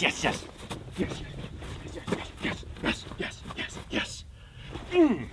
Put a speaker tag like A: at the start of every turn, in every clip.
A: Yes, yes, yes. Yes, yes, yes, yes, yes, yes, yes, yes.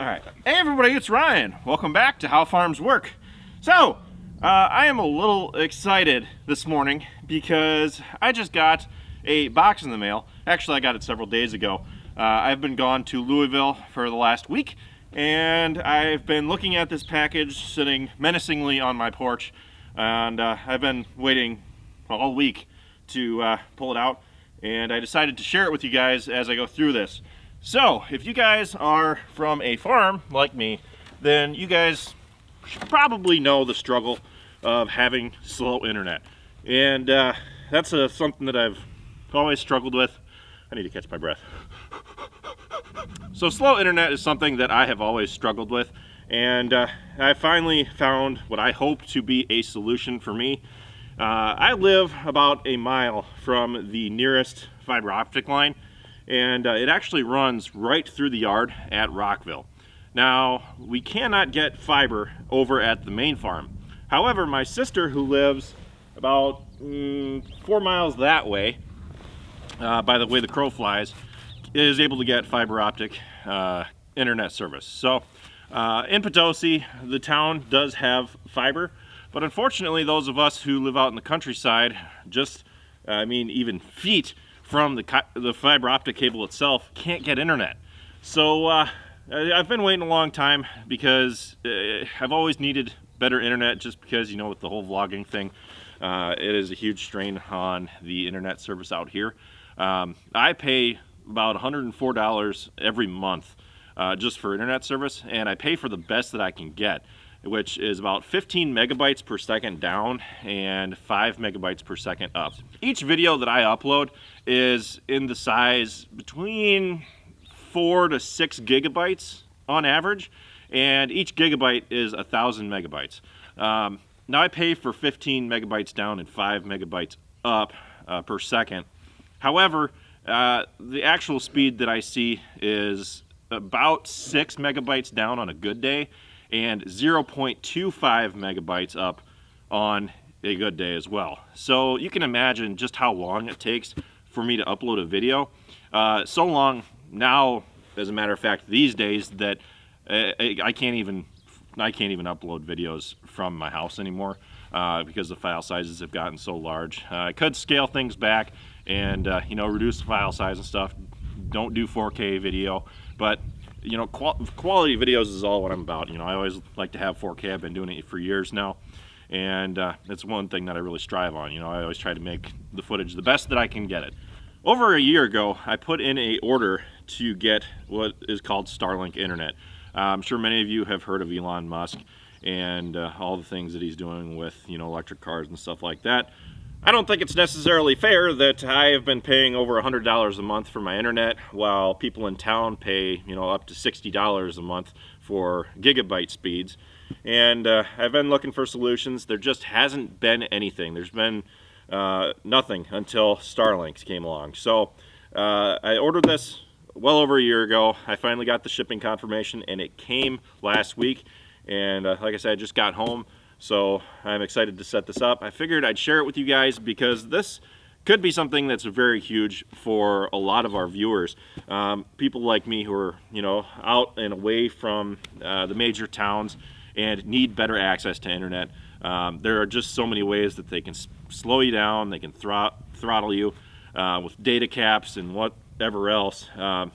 A: All right. Hey, everybody, it's Ryan. Welcome back to How Farms Work. So, I am a little excited this morning because I just got a box in the mail. Actually, I got it several days ago. I've been gone to Louisville for the last week, and I've been looking at this package sitting menacingly on my porch, and I've been waiting all week to pull it out, and I decided to share it with you guys as I go through this. So, if you guys are from a farm like me, then you guys should probably know the struggle of having slow internet. And that's something that I've always struggled with. I need to catch my breath. So slow internet is something that I have always struggled with, and I finally found what I hope to be a solution for me. I live about a mile from the nearest fiber optic line, and it actually runs right through the yard at Rockville. Now, we cannot get fiber over at the main farm. However, my sister, who lives about 4 miles that way, by the way the crow flies, is able to get fiber optic internet service. So in Potosi, the town does have fiber, but unfortunately those of us who live out in the countryside, just even feet from the fiber optic cable itself, can't get internet. So I've been waiting a long time because I've always needed better internet, just because, you know, with the whole vlogging thing, it is a huge strain on the internet service out here. I pay about $104 every month just for internet service, and I pay for the best that I can get, which is about 15 megabytes per second down and 5 megabytes per second up. Each video that I upload is in the size between 4 to 6 gigabytes on average, and each gigabyte is 1,000 megabytes. Now I pay for 15 megabytes down and 5 megabytes up per second. However, the actual speed that I see is about 6 megabytes down on a good day and 0.25 megabytes up on a good day as well. So you can imagine just how long it takes for me to upload a video. So long now, as a matter of fact, these days, that I can't even upload videos from my house anymore because the file sizes have gotten so large. I could scale things back and reduce the file size and stuff. Don't do 4K video, but quality videos is all what I'm about. I always like to have 4K. I've been doing it for years now, and it's one thing that I really strive on. I always try to make the footage the best that I can get it. Over a year ago, I put in an order to get what is called Starlink internet. I'm sure many of you have heard of Elon Musk and all the things that he's doing with electric cars and stuff like that. I don't think it's necessarily fair that I have been paying over $100 a month for my internet, while people in town pay up to $60 a month for gigabyte speeds. And I've been looking for solutions. There just hasn't been anything. There's been nothing until Starlink came along. So I ordered this well over a year ago. I finally got the shipping confirmation, and it came last week. And like I said, I just got home, so I'm excited to set this up. I figured I'd share it with you guys because this could be something that's very huge for a lot of our viewers. People like me who are out and away from the major towns and need better access to internet. There are just so many ways that they can slow you down, they can throttle you with data caps and whatever else.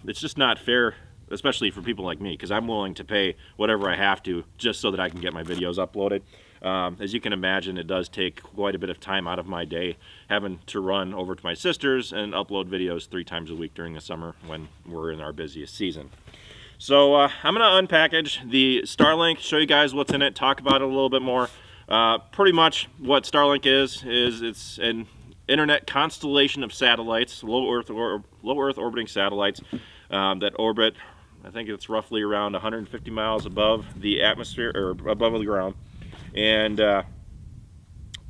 A: It's just not fair, especially for people like me, because I'm willing to pay whatever I have to just so that I can get my videos uploaded. As you can imagine, it does take quite a bit of time out of my day having to run over to my sister's and upload videos 3 times a week during the summer when we're in our busiest season. So I'm going to unpackage the Starlink, show you guys what's in it, talk about it a little bit more. Pretty much what Starlink is it's an internet constellation of satellites, low Earth orbiting satellites that orbit, I think it's roughly around 150 miles above the atmosphere, or above the ground. And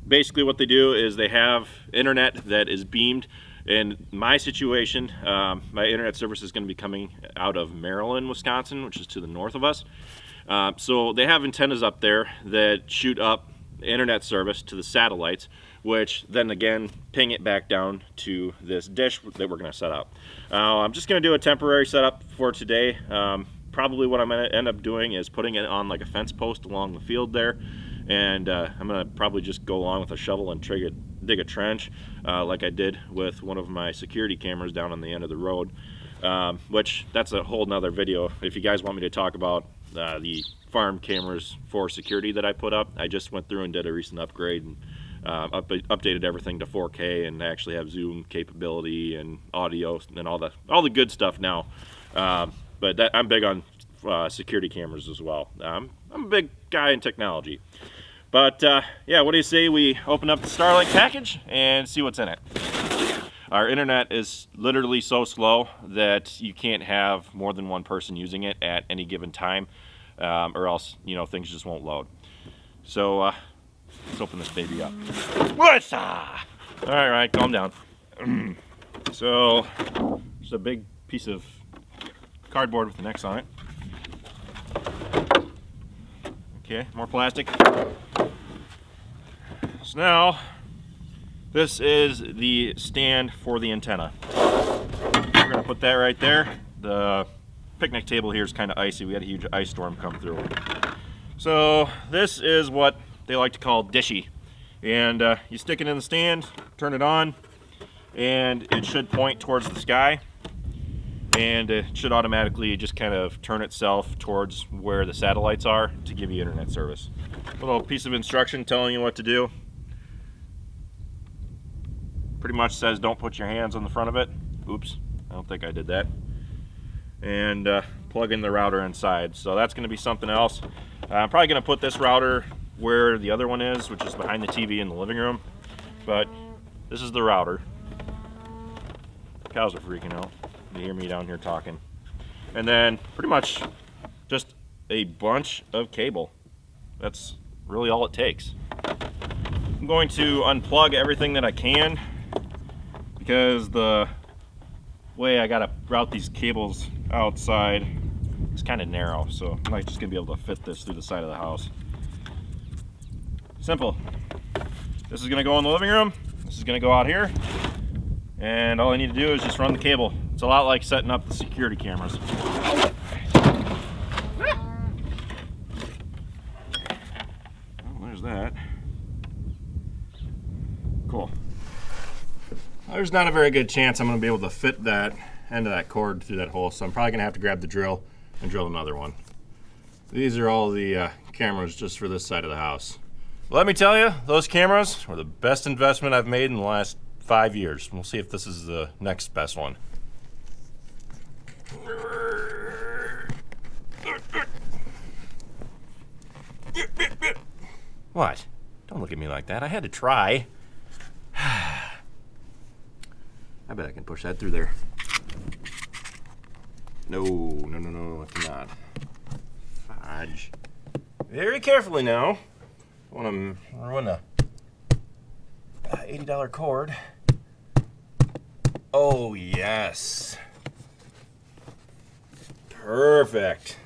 A: basically what they do is they have internet that is beamed. In my situation, my internet service is going to be coming out of Maryland, Wisconsin, which is to the north of us. So they have antennas up there that shoot up internet service to the satellites, which then again ping it back down to this dish that we're going to set up. I'm just going to do a temporary setup for today. Probably what I'm going to end up doing is putting it on like a fence post along the field there, and I'm going to probably just go along with a shovel and dig a trench like I did with one of my security cameras down on the end of the road, which that's a whole nother video. If you guys want me to talk about the farm cameras for security that I put up, I just went through and did a recent upgrade and updated everything to 4K and actually have zoom capability and audio and all the good stuff now. But I'm big on security cameras as well. I'm a big guy in technology. But yeah, what do you say we open up the Starlink package and see what's in it? Our internet is literally so slow that you can't have more than one person using it at any given time, or else, you know, things just won't load. So let's open this baby up. What's All right, calm down. So there's a big piece of cardboard with the X on it. Okay, more plastic. So now, this is the stand for the antenna. We're gonna put that right there. The picnic table here is kind of icy. We had a huge ice storm come through. So this is what they like to call Dishy. And you stick it in the stand, turn it on, and it should point towards the sky. And it should automatically just kind of turn itself towards where the satellites are to give you internet service. A little piece of instruction telling you what to do. Pretty much says don't put your hands on the front of it. Oops, I don't think I did that. And plug in the router inside. So that's going to be something else. I'm probably going to put this router where the other one is, which is behind the TV in the living room. But this is the router. Cows are freaking out. You hear me down here talking. And then pretty much just a bunch of cable. That's really all it takes. I'm going to unplug everything that I can, because the way I gotta route these cables outside is kind of narrow, so I'm not just gonna be able to fit this through the side of the house. Simple. This is gonna go in the living room, this is gonna go out here, and all I need to do is just run the cable. It's a lot like setting up the security cameras. Oh, there's that. Cool. There's not a very good chance I'm going to be able to fit that end of that cord through that hole, so I'm probably going to have to grab the drill and drill another one. These are all the cameras just for this side of the house. Let me tell you, those cameras were the best investment I've made in the last 5 years. We'll see if this is the next best one. What? Don't look at me like that. I had to try. I bet I can push that through there. No, I cannot. Fudge. Very carefully now. I want to ruin a $80 cord. Oh, yes. Perfect.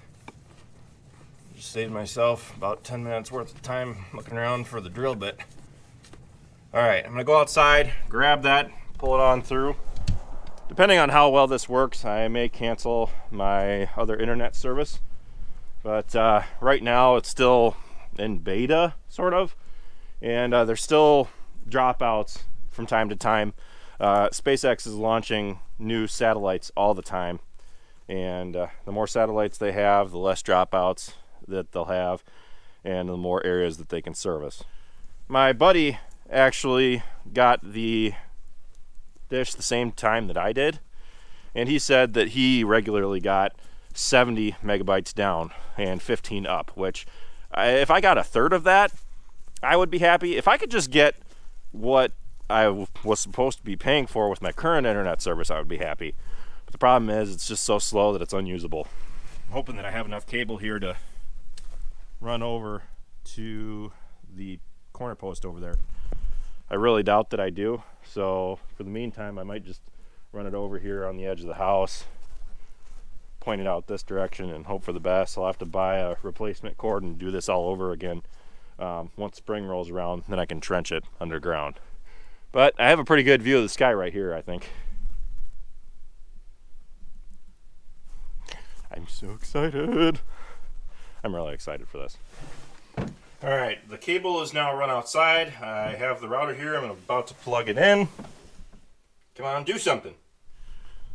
A: Just saved myself about 10 minutes worth of time looking around for the drill bit. All right, I'm gonna go outside, grab that, pull it on through. Depending on how well this works, I may cancel my other internet service. But right now it's still in beta, sort of. And there's still dropouts from time to time. SpaceX is launching new satellites all the time. And the more satellites they have, the less dropouts that they'll have, and the more areas that they can service. My buddy actually got the dish the same time that I did, and he said that he regularly got 70 megabytes down and 15 up, which if I got a third of that, I would be happy. If I could just get what I was supposed to be paying for with my current internet service, I would be happy. But the problem is it's just so slow that it's unusable. I'm hoping that I have enough cable here to run over to the corner post over there. I really doubt that I do, so for the meantime I might just run it over here on the edge of the house, point it out this direction, and hope for the best. I'll have to buy a replacement cord and do this all over again. Once spring rolls around, then I can trench it underground. But I have a pretty good view of the sky right here, I think. I'm so excited. I'm really excited for this. All right, the cable is now run outside. I have the router here. I'm about to plug it in. Come on, do something.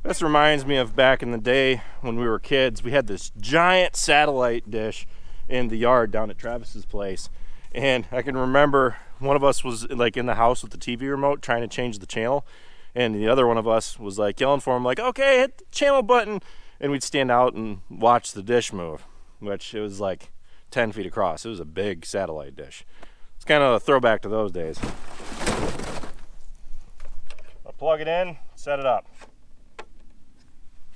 A: This reminds me of back in the day when we were kids. We had this giant satellite dish in the yard down at Travis's place. And I can remember one of us was like in the house with the TV remote trying to change the channel. And the other one of us was like yelling for him like, okay, hit the channel button. And we'd stand out and watch the dish move, which it was like 10 feet across. It was a big satellite dish. It's kind of a throwback to those days. I'll plug it in, set it up.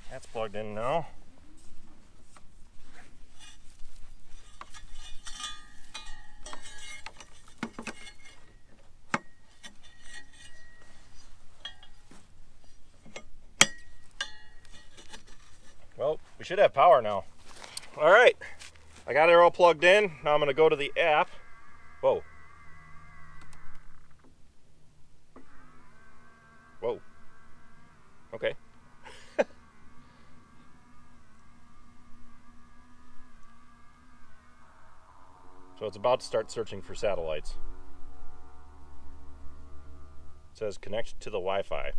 A: That's plugged in now. Well, we should have power now. All right, I got it all plugged in. Now I'm gonna go to the app. Whoa. Whoa. Okay. So it's about to start searching for satellites. It says connect to the Wi-Fi.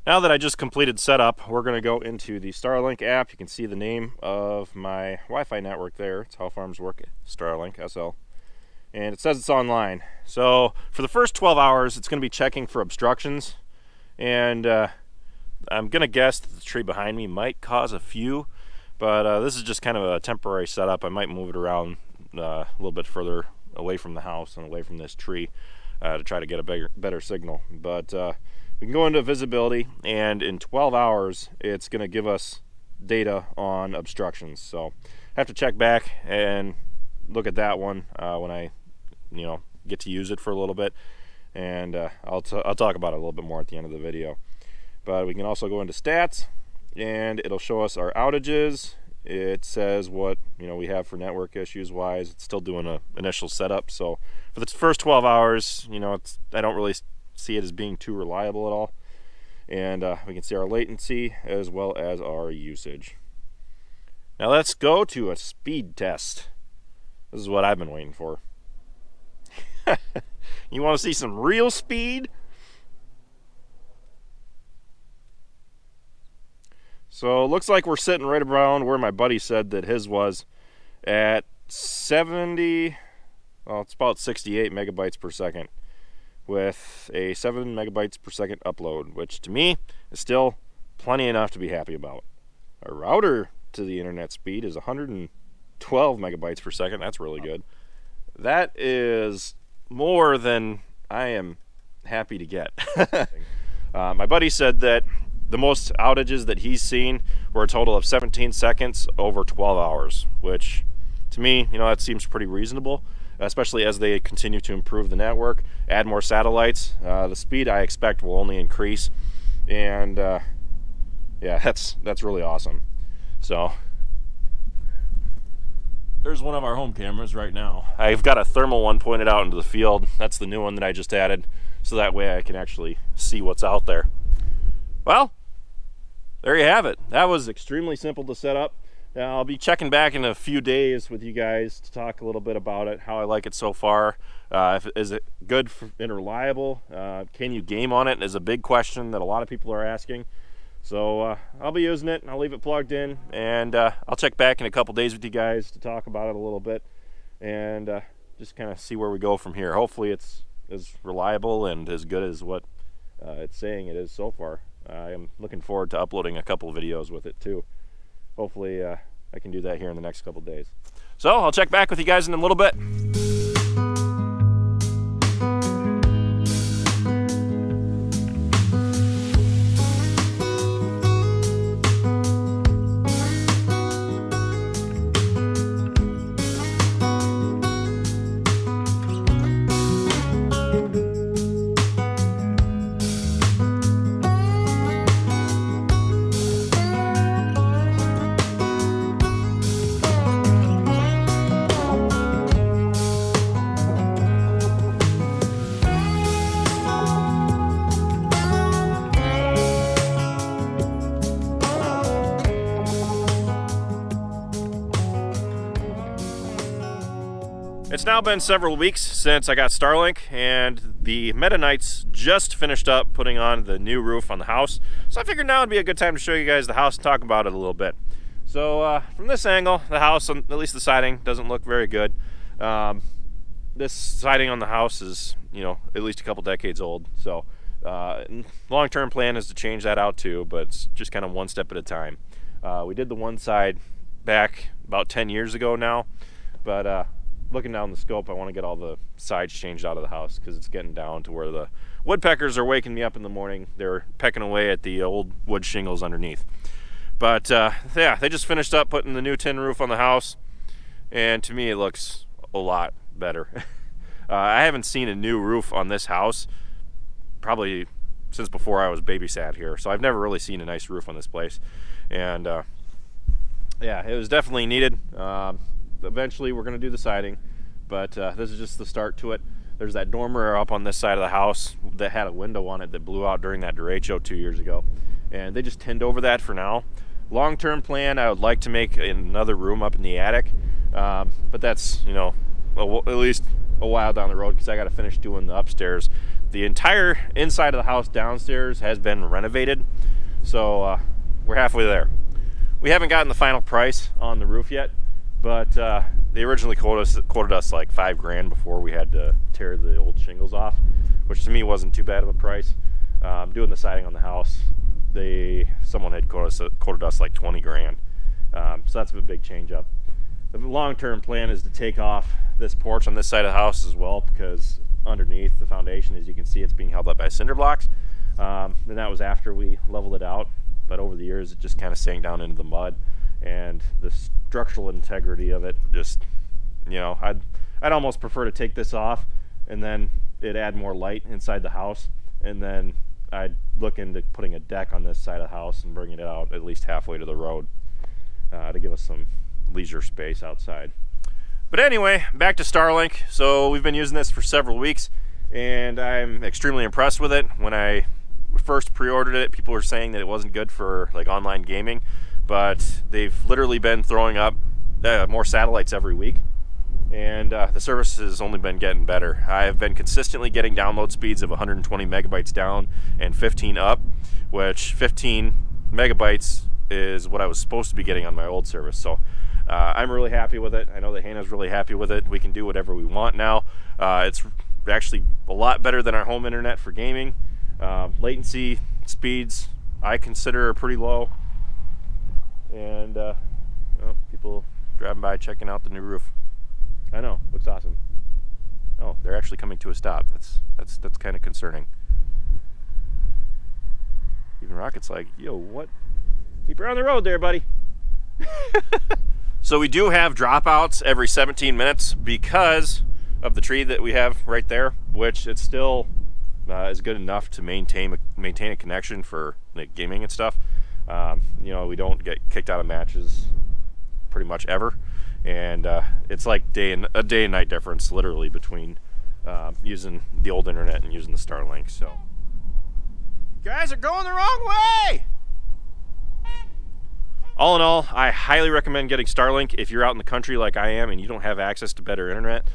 A: Now that I just completed setup, we're going to go into the Starlink app. You can see the name of my Wi-Fi network there. It's How Farms Work, Starlink, SL. And it says it's online. So for the first 12 hours, it's going to be checking for obstructions. And I'm going to guess that the tree behind me might cause a few. But this is just kind of a temporary setup. I might move it around a little bit further away from the house and away from this tree to try to get a better signal. But we can go into visibility, and in 12 hours, it's going to give us data on obstructions. So I have to check back and look at that one when I, get to use it for a little bit. And I'll talk about it a little bit more at the end of the video. But we can also go into stats, and it'll show us our outages. It says what we have for network issues wise. It's still doing an initial setup. So for the first 12 hours, I don't really see it as being too reliable at all. And we can see our latency as well as our usage. Now let's go to a speed test. This is what I've been waiting for. You want to see some real speed? So it looks like we're sitting right around where my buddy said that his was at 70, well, it's about 68 megabytes per second with a 7 megabytes per second upload, which to me is still plenty enough to be happy about. Our router to the internet speed is 112 megabytes per second. That's really good. That is more than I am happy to get. My buddy said that the most outages that he's seen were a total of 17 seconds over 12 hours, which to me, that seems pretty reasonable, especially as they continue to improve the network, add more satellites. The speed I expect will only increase, and yeah, that's really awesome. So there's one of our home cameras right now. I've got a thermal one pointed out into the field. That's the new one that I just added, so that way I can actually see what's out there. Well, there you have it. That was extremely simple to set up. I'll be checking back in a few days with you guys to talk a little bit about it, how I like it so far. Is it good and reliable? Can you game on it? Is a big question that a lot of people are asking. So I'll be using it, and I'll leave it plugged in, and I'll check back in a couple days with you guys to talk about it a little bit, and just kind of see where we go from here. Hopefully it's as reliable and as good as what it's saying it is so far. I'm looking forward to uploading a couple of videos with it too. Hopefully I can do that here in the next couple days. So I'll check back with you guys in a little bit. It's now been several weeks since I got Starlink, and the Meta Knights just finished up putting on the new roof on the house. So I figured now would be a good time to show you guys the house and talk about it a little bit. So from this angle, the house, at least the siding, doesn't look very good. This siding on the house is, at least a couple decades old. So long-term plan is to change that out too, but it's just kind of one step at a time. We did the one side back about 10 years ago now, but looking down the scope, I want to get all the sides changed out of the house because it's getting down to where the woodpeckers are waking me up in the morning. They're pecking away at the old wood shingles underneath. But yeah, they just finished up putting the new tin roof on the house, and to me it looks a lot better. I haven't seen a new roof on this house probably since before I was babysat here, so I've never really seen a nice roof on this place. And yeah, it was definitely needed. Eventually we're going to do the siding, but this is just the start to it. There's that dormer up on this side of the house that had a window on it that blew out during that derecho 2 years ago, and they just tinned over that for now. Long-term plan, I would like to make another room up in the attic, but that's at least a while down the road because I got to finish doing the upstairs. The entire inside of the house downstairs has been renovated, so we're halfway there. We haven't gotten the final price on the roof yet, but they originally quoted us like $5,000 before we had to tear the old shingles off, which to me wasn't too bad of a price. Doing the siding on the house, someone had quoted us like $20,000, so that's a big change up. The long-term plan is to take off this porch on this side of the house as well, because underneath the foundation, as you can see, it's being held up by cinder blocks, and that was after we leveled it out. But over the years, it just kind of sank down into the mud, and the structural integrity of it just, I'd almost prefer to take this off and then it add more light inside the house, and then I'd look into putting a deck on this side of the house and bringing it out at least halfway to the road to give us some leisure space outside. But anyway, back to Starlink. So we've been using this for several weeks, and I'm extremely impressed with it. When I first pre-ordered it, people were saying that it wasn't good for like online gaming, but they've literally been throwing up more satellites every week, and the service has only been getting better. I've been consistently getting download speeds of 120 megabytes down and 15 up, which 15 megabytes is what I was supposed to be getting on my old service. So I'm really happy with it. I know that Hannah's really happy with it. We can do whatever we want now. It's actually a lot better than our home internet for gaming. Latency speeds I consider are pretty low, and people driving by checking out the new roof. I know, looks awesome. Oh, they're actually coming to a stop. That's kind of concerning. Even Rocket's like, yo, what? Keep her on the road there, buddy. So we do have dropouts every 17 minutes because of the tree that we have right there, which it's still is good enough to maintain a connection for like gaming and stuff. We don't get kicked out of matches pretty much ever, and it's like a day and night difference literally between using the old internet and using the Starlink. So you guys are going the wrong way. All in all, I highly recommend getting Starlink if you're out in the country like I am and you don't have access to better internet.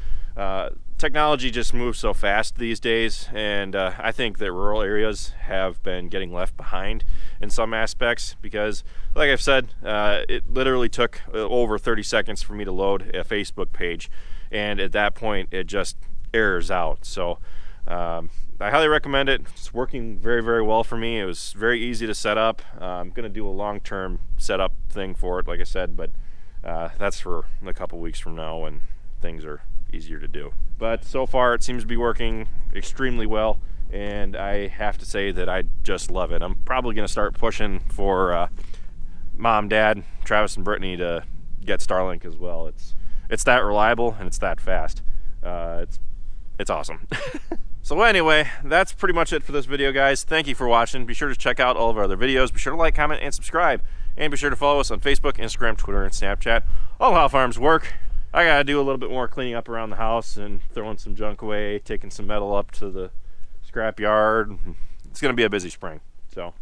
A: Technology just moves so fast these days, and I think that rural areas have been getting left behind in some aspects because, like I've said, it literally took over 30 seconds for me to load a Facebook page, and at that point it just errors out. So I highly recommend it. It's working very, very well for me. It was very easy to set up. I'm going to do a long-term setup thing for it, like I said, but that's for a couple weeks from now when things are easier to do. But so far it seems to be working extremely well, and I have to say that I just love it. I'm probably going to start pushing for Mom, Dad, Travis, and Brittany to get Starlink as well. It's that reliable and it's that fast. It's awesome. So anyway, that's pretty much it for this video, guys. Thank you for watching. Be sure to check out all of our other videos. Be sure to like, comment, and subscribe. And be sure to follow us on Facebook, Instagram, Twitter, and Snapchat. All how farms work. I gotta do a little bit more cleaning up around the house and throwing some junk away, taking some metal up to the scrap yard. It's gonna be a busy spring. So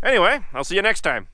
A: anyway, I'll see you next time.